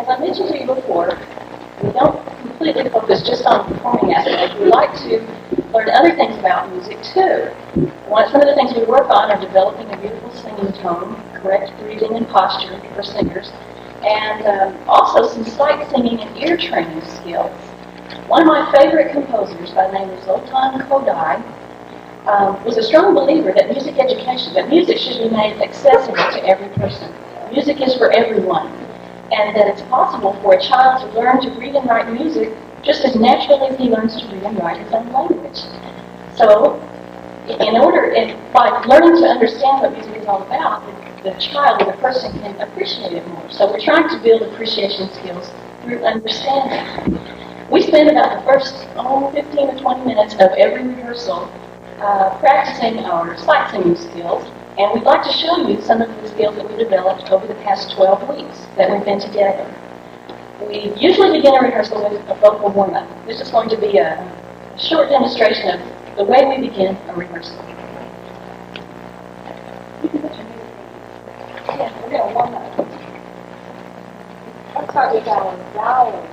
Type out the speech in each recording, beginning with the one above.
as I mentioned to you before, we don't completely focus just on the performing aspect. We like to learn other things about music too. Some of the things we work on are developing a beautiful singing tone, correct breathing and posture for singers, and also some sight singing and ear training skills. One of my favorite composers by the name of Lawton was a strong believer that music education, that music should be made accessible to every person. Music is for everyone, and that it's possible for a child to learn to read and write music just as naturally as he learns to read and write his own language. So, by learning to understand what music is all about, the child or the person can appreciate it more. So we're trying to build appreciation skills through understanding. We spend about the first 15 to 20 minutes of every rehearsal practicing our sight singing skills, and we'd like to show you some of the skills that we developed over the past 12 weeks that we've been together. We usually begin a rehearsal with a vocal warm-up. This is going to be a short demonstration of the way we begin a rehearsal. Yeah, we're going to warm up. Let's start with vowels.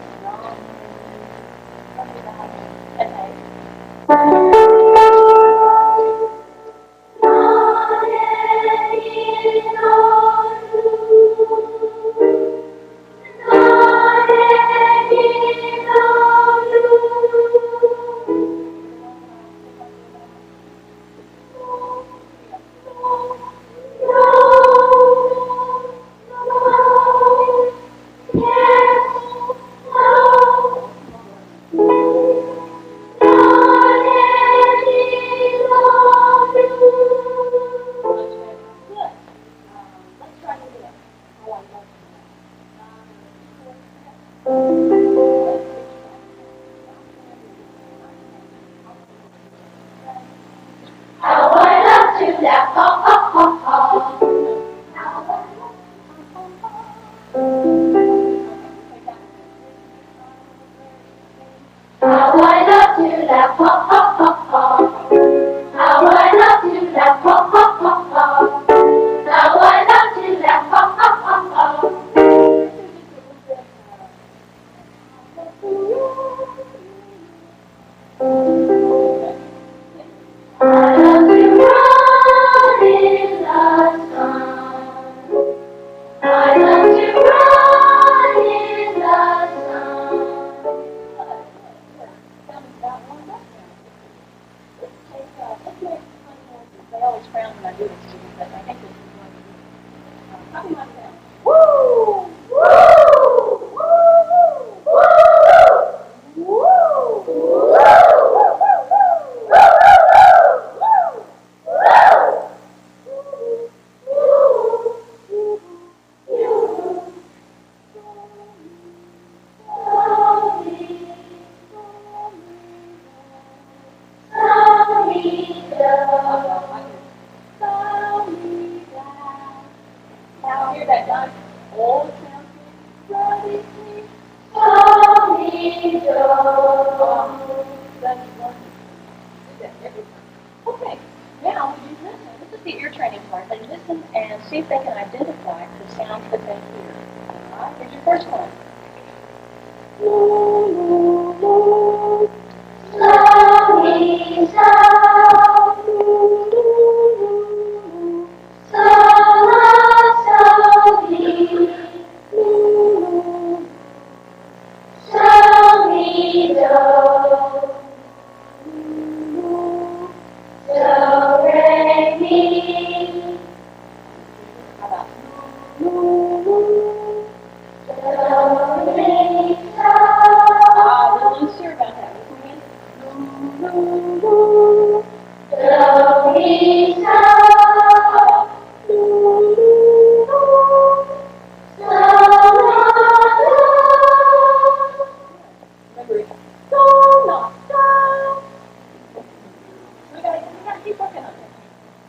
Okay, now would you listen? This is the ear training part. They listen and see if they can identify the sounds that they hear. All right, here's your first one.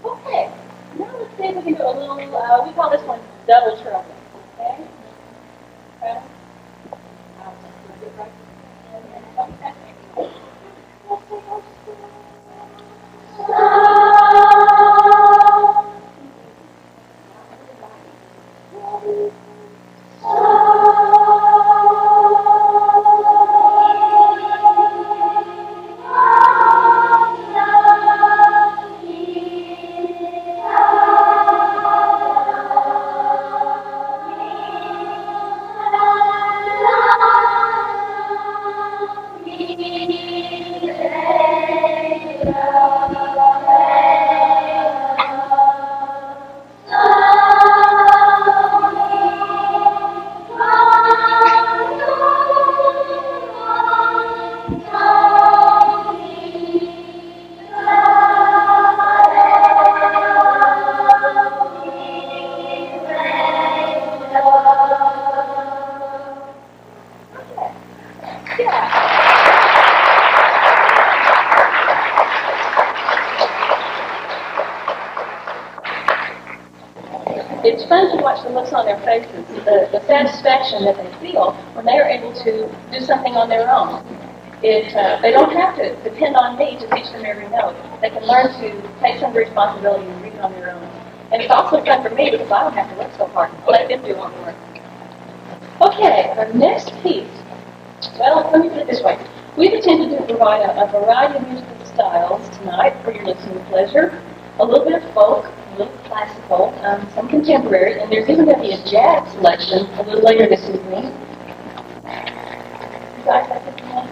Okay, now let's see if we can do a little, we call this one double trouble. Okay? Okay? it's fun to watch the looks on their faces, the satisfaction that they feel when they are able to do something on their own. They don't have to depend on me to teach them every note. They can learn to take some responsibility and read on their own. And it's also fun for me because I don't have to work so hard. Let them do all the work. Okay, our next piece. Well, let me put it this way. We've attempted to provide a variety of musical styles tonight for your listening pleasure. A little bit of folk, a little classical, some contemporary, and there's even going to be a jazz selection a little later this evening. You guys have something else?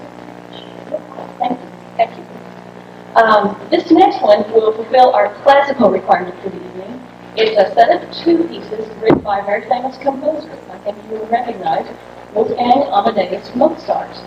Thank you. Thank you. This next one will fulfill our classical requirement for the evening. It's a set of two pieces written by a very famous composer. I think you will recognize Wolfgang Amadeus Mozart.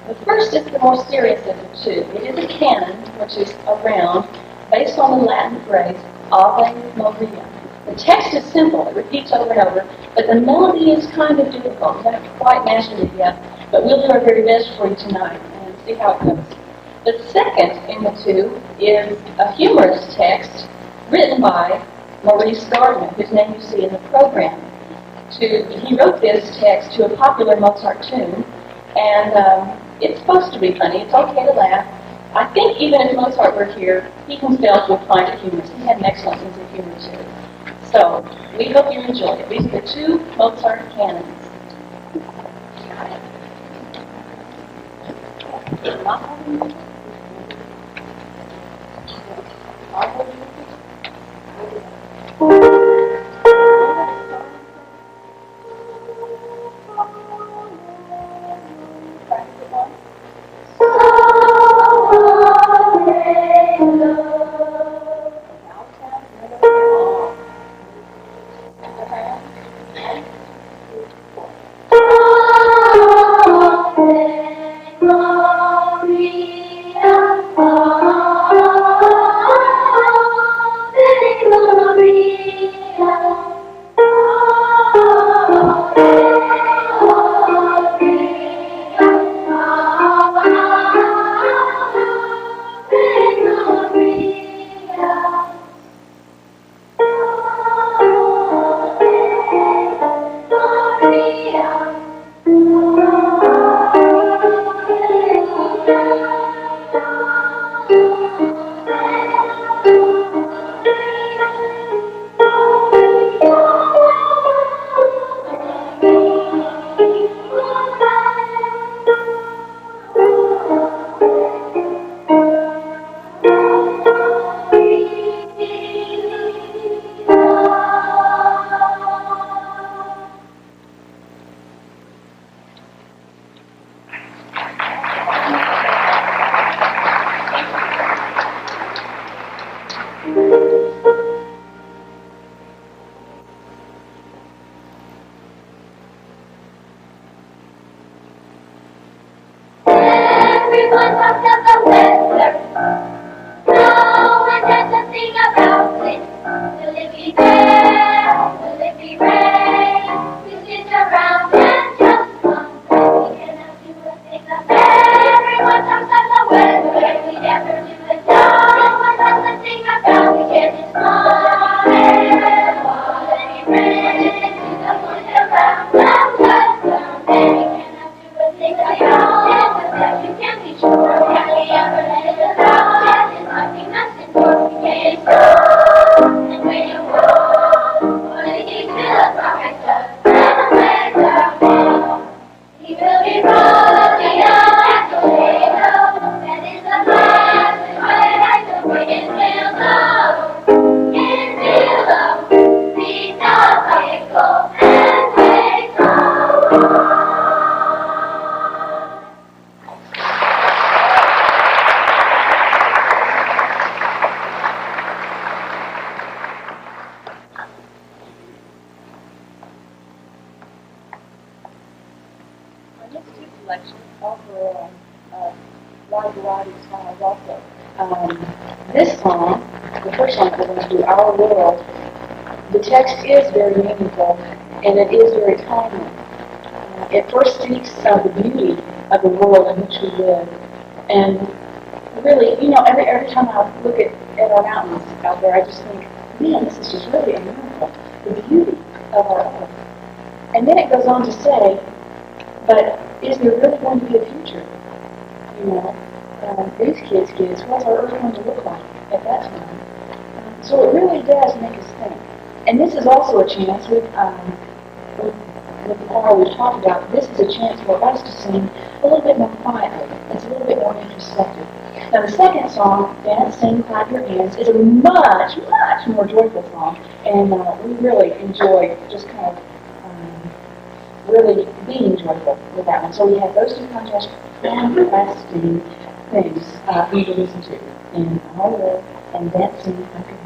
The first is the more serious of the two. It is a canon, which is a round, based on the Latin phrase Ave Maria. The text is simple, it repeats over and over, but the melody is kind of difficult. We haven't quite mastered it yet, but we'll do our very best for you tonight and see how it goes. The second in the two is a humorous text written by Maurice Gardner, whose name you see in the program. He wrote this text to a popular Mozart tune, and it's supposed to be funny. It's okay to laugh. I think even if Mozart were here, he himself would find it humorous. He had an excellent sense of humor, too. So, we hope you enjoy it. These are the two Mozart canons. This song, the first song we're going to do, Our World, the text is very meaningful and it is very timely. It first speaks of the beauty of the world in which we live. And really, you know, every time I look at our mountains out there, I just think, man, this is just really a miracle. the beauty of our earth. And then it goes on to say, but is there really going to be a future? You know, these kids, what's our earth going to look like at that time? So it really does make us think. And this is also a chance with the choir we've talked about. This is a chance for us to sing a little bit more quietly. It's a little bit more introspective. Now the second song, Dance, Sing, Clap Your Hands, is a much, much more joyful song, and we really enjoy just kind of really being joyful with that one. So we have those two contrasting things for you to listen to, in Our Lord and Dance, Sing, Clap Your Hands.